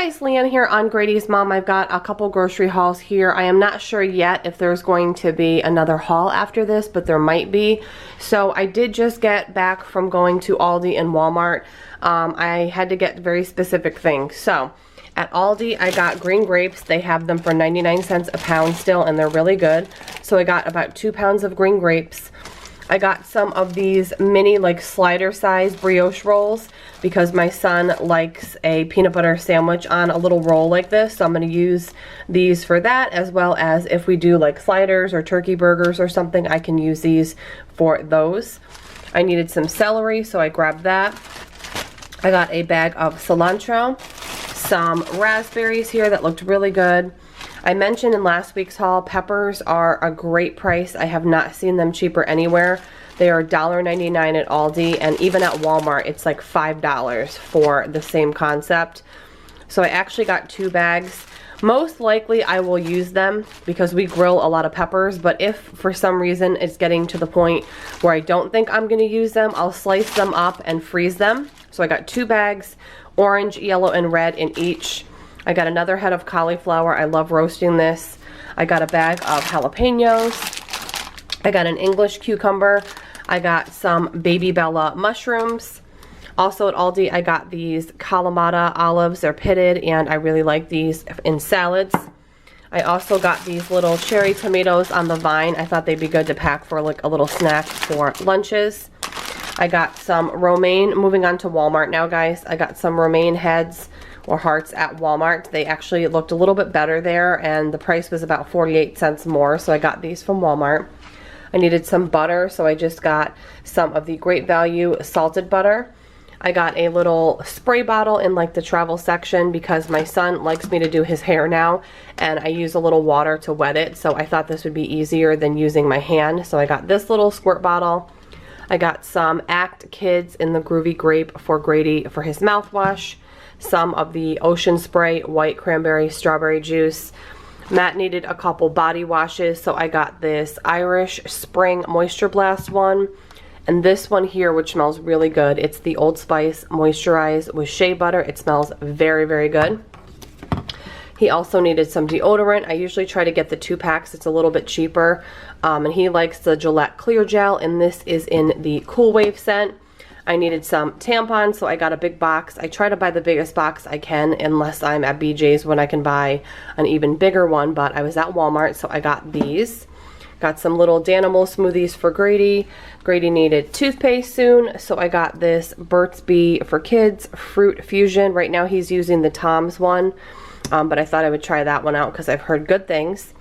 guys, Leanne here on Grady's Mom. I've got a couple grocery hauls here. I am not sure yet if there's going to be another haul after this, but there might be. So I did just get back from going to Aldi and Walmart. I had to get very specific things. So at Aldi, I got green grapes. They have them for 99 cents a pound still, and they're really good. So I got about 2 pounds of green grapes. I got some of these mini, like, slider size brioche rolls because my son likes a peanut butter sandwich on a little roll like this. So I'm going to use these for that, as well as if we do like sliders or turkey burgers or something, I can use these for those. I needed some celery, so I grabbed that. I got a bag of cilantro, some raspberries here that looked really good. I mentioned in last week's haul, peppers are a great price. I have not seen them cheaper anywhere. They are $1.99 at Aldi, and even at Walmart, it's like $5 for the same concept. So I actually got 2 bags. Most likely I will use them because we grill a lot of peppers, but if for some reason it's getting to the point where I don't think I'm going to use them, I'll slice them up and freeze them. So I got 2 bags, orange, yellow, and red in each. I got another head of cauliflower. I love roasting this. I got a bag of jalapenos. I got an English cucumber. I got some baby Bella mushrooms. Also at Aldi, I got these Kalamata olives. They're pitted, and I really like these in salads. I also got these little cherry tomatoes on the vine. I thought they'd be good to pack for like a little snack for lunches. I got some romaine. Moving on to Walmart now, guys. I got some romaine heads or hearts at Walmart. They actually looked a little bit better there, and the price was about 48 cents more, so I got these from Walmart. I needed some butter, so I just got some of the Great Value salted butter. I got a little spray bottle in like the travel section because my son likes me to do his hair now, and I use a little water to wet it, so I thought this would be easier than using my hand. So I got this little squirt bottle. I got some Act Kids in the Groovy Grape for Grady for his mouthwash. Some of the Ocean Spray white cranberry strawberry juice. Matt needed a couple body washes, so I got this Irish Spring Moisture Blast one. And this one here, which smells really good. It's the Old Spice Moisturize with Shea Butter. It smells very, very good. He also needed some deodorant. I usually try to get the 2 packs. It's a little bit cheaper. And he likes the Gillette Clear Gel, and this is in the Cool Wave scent. I needed some tampons, so I got a big box. I try to buy the biggest box I can unless I'm at BJ's when I can buy an even bigger one, but I was at Walmart, so I got these. Got some little Danimal smoothies for Grady. Grady needed toothpaste soon, so I got this Burt's Bee for Kids Fruit Fusion. Right now he's using the Tom's one, but I thought I would try that one out because I've heard good things.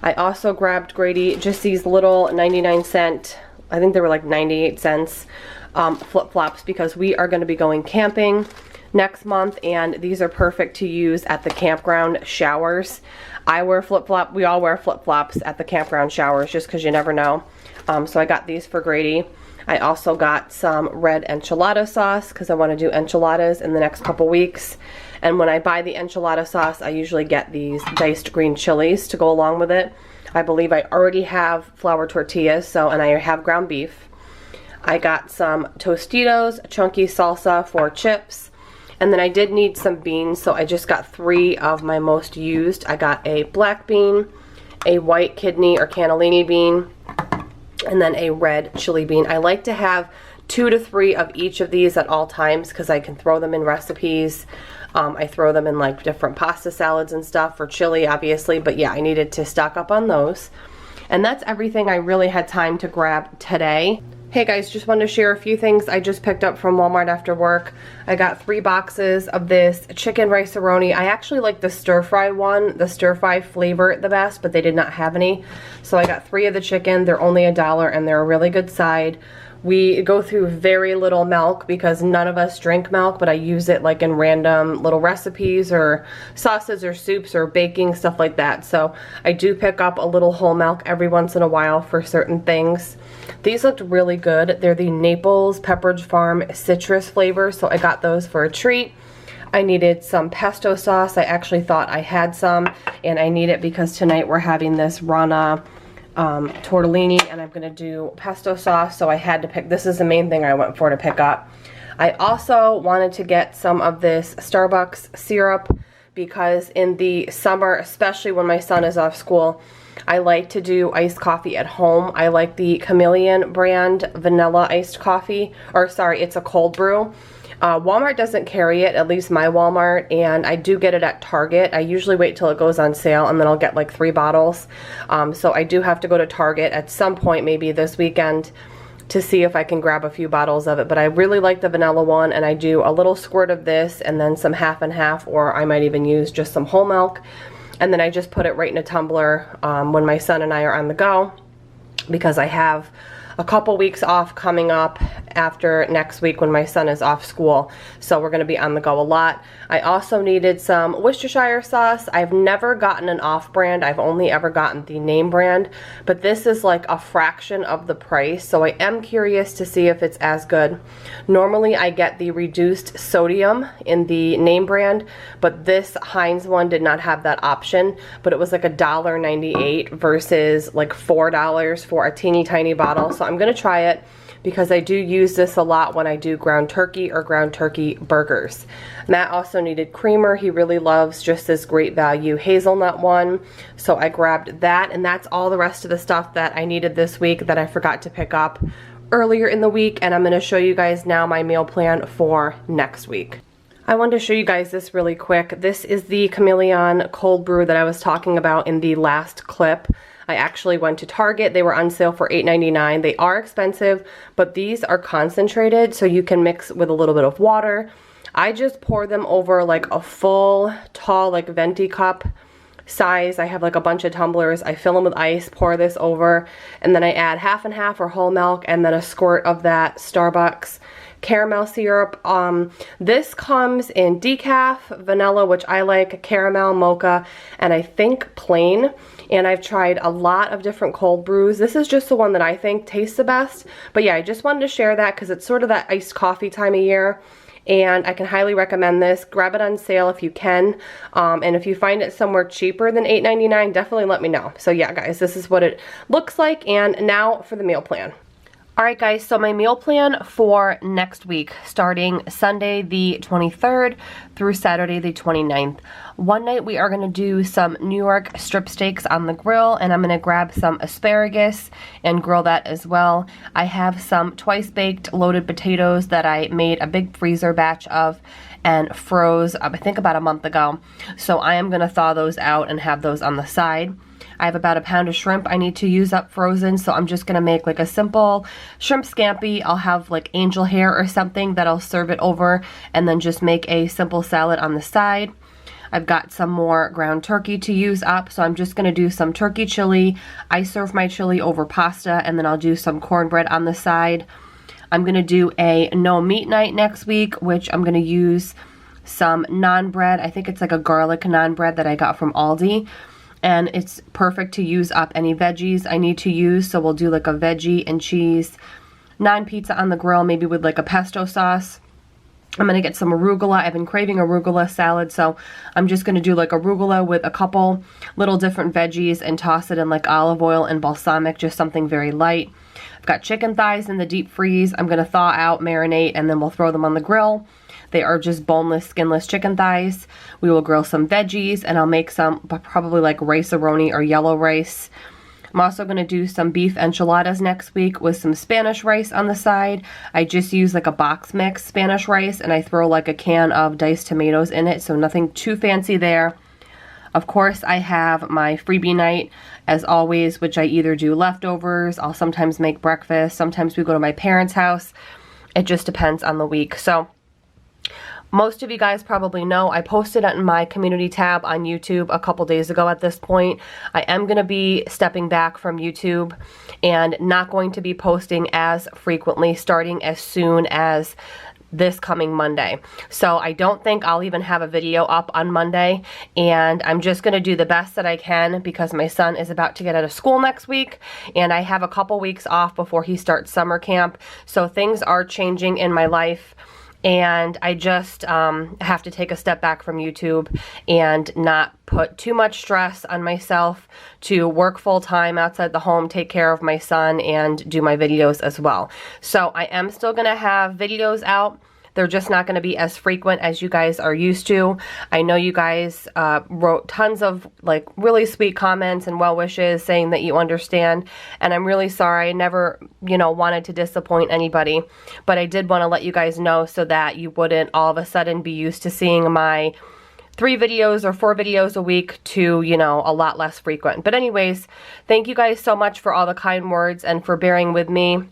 I also grabbed Grady just these little 99 cent, I think they were like 98 cents, flip-flops because we are going to be going camping next month, and these are perfect to use at the campground showers. I wear flip-flop, we all wear flip-flops at the campground showers just because you never know. So I got these for Grady. I also got some red enchilada sauce because I want to do enchiladas in the next couple weeks. And when I buy the enchilada sauce, I usually get these diced green chilies to go along with it. I believe I already have flour tortillas, and I have ground beef. I got some Tostitos, chunky salsa for chips. And then I did need some beans, so I just got 3 of my most used. I got a black bean, a white kidney or cannellini bean, and then a red chili bean. I like to have 2 to 3 of each of these at all times because I can throw them in recipes. I throw them in like different pasta salads and stuff for chili, obviously, but yeah, I needed to stock up on those. And that's everything I really had time to grab today. Hey guys, just wanted to share a few things I just picked up from Walmart after work. I got 3 boxes of this chicken rice-a-roni. I actually like the stir-fry one, the stir-fry flavor the best, but they did not have any. So I got 3 of the chicken. They're only $1 and they're a really good side. We go through very little milk because none of us drink milk, but I use it like in random little recipes or sauces or soups or baking, stuff like that. So I do pick up a little whole milk every once in a while for certain things. These looked really good. They're the Naples Pepperidge Farm citrus flavor, so I got those for a treat. I needed some pesto sauce. I actually thought I had some, and I need it because tonight we're having this Rana tortellini, and I'm going to do pesto sauce, so I had to pick. This is the main thing I went for to pick up. I also wanted to get some of this Starbucks syrup because in the summer, especially when my son is off school, I like to do iced coffee at home. I like the Chameleon brand vanilla iced coffee, or sorry, it's a cold brew. Walmart doesn't carry it, at least my Walmart, and I do get it at Target. I usually wait till it goes on sale and then I'll get like 3 bottles. So I do have to go to Target at some point, maybe this weekend, to see if I can grab a few bottles of it. But I really like the vanilla one, and I do a little squirt of this and then some half and half, or I might even use just some whole milk. And then I just put it right in a tumbler when my son and I are on the go, because I have a couple weeks off coming up after next week when my son is off school. So we're going to be on the go a lot. I also needed some Worcestershire sauce. I've never gotten an off-brand. I've only ever gotten the name brand. But this is like a fraction of the price. So I am curious to see if it's as good. Normally I get the reduced sodium in the name brand, but this Heinz one did not have that option. But it was like $1.98 versus like $4 for a teeny tiny bottle. So I'm going to try it, because I do use this a lot when I do ground turkey or ground turkey burgers. Matt also needed creamer. He really loves just this Great Value hazelnut one. So I grabbed that, and that's all the rest of the stuff that I needed this week that I forgot to pick up earlier in the week. And I'm going to show you guys now my meal plan for next week. I wanted to show you guys this really quick. This is the Chameleon cold brew that I was talking about in the last clip. I actually went to Target. They were on sale for $8.99. They are expensive, but these are concentrated, so you can mix with a little bit of water. I just pour them over like a full, tall, like venti cup size. I have like a bunch of tumblers. I fill them with ice, pour this over, and then I add half and half or whole milk, and then a squirt of that Starbucks caramel syrup. This comes in decaf, vanilla, which I like, caramel, mocha, and I think plain. And I've tried a lot of different cold brews. This is just the one that I think tastes the best. But yeah, I just wanted to share that because it's sort of that iced coffee time of year. And I can highly recommend this. Grab it on sale if you can. And if you find it somewhere cheaper than $8.99, definitely let me know. So yeah, guys, this is what it looks like. And now for the meal plan. Alright guys, so my meal plan for next week, starting Sunday the 23rd through Saturday the 29th. One night we are going to do some New York strip steaks on the grill, and I'm going to grab some asparagus and grill that as well. I have some twice baked loaded potatoes that I made a big freezer batch of and froze, I think about a month ago. So I am going to thaw those out and have those on the side. I have about a pound of shrimp I need to use up frozen, so I'm just going to make like a simple shrimp scampi. I'll have like angel hair or something that I'll serve it over, and then just make a simple salad on the side. I've got some more ground turkey to use up, so I'm just going to do some turkey chili. I serve my chili over pasta, and then I'll do some cornbread on the side. I'm going to do a no meat night next week, which I'm going to use some naan bread. I think it's like a garlic naan bread that I got from ALDI. And it's perfect to use up any veggies I need to use. So we'll do like a veggie and cheese naan pizza on the grill, maybe with like a pesto sauce. I'm going to get some arugula. I've been craving arugula salad, so I'm just going to do like arugula with a couple little different veggies and toss it in like olive oil and balsamic, just something very light. I've got chicken thighs in the deep freeze. I'm going to thaw out, marinate, and then we'll throw them on the grill. They are just boneless, skinless chicken thighs. We will grill some veggies, and I'll make some probably like rice-a-roni or yellow rice. I'm also going to do some beef enchiladas next week with some Spanish rice on the side. I just use like a box mix Spanish rice, and I throw like a can of diced tomatoes in it, so nothing too fancy there. Of course, I have my freebie night, as always, which I either do leftovers, I'll sometimes make breakfast, sometimes we go to my parents' house. It just depends on the week. So most of you guys probably know I posted it in my community tab on YouTube a couple days ago at this point. I am going to be stepping back from YouTube and not going to be posting as frequently starting as soon as this coming Monday. So I don't think I'll even have a video up on Monday, and I'm just going to do the best that I can because my son is about to get out of school next week, and I have a couple weeks off before he starts summer camp. So things are changing in my life, and I just have to take a step back from YouTube and not put too much stress on myself to work full-time outside the home, take care of my son, and do my videos as well. So I am still going to have videos out They're just not going to be as frequent as you guys are used to. I know you guys wrote tons of like really sweet comments and well wishes saying that you understand, and I'm really sorry. I never, you know, wanted to disappoint anybody, but I did want to let you guys know so that you wouldn't all of a sudden be used to seeing my 3 videos or 4 videos a week to, you know, a lot less frequent. But anyways, thank you guys so much for all the kind words and for bearing with me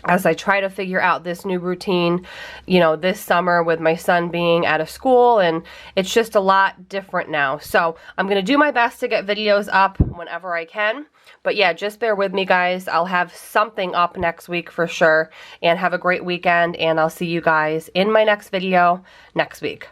as I try to figure out this new routine, you know, this summer with my son being out of school, and it's just a lot different now. So I'm going to do my best to get videos up whenever I can. But yeah, just bear with me, guys. I'll have something up next week for sure. And have a great weekend, and I'll see you guys in my next video next week.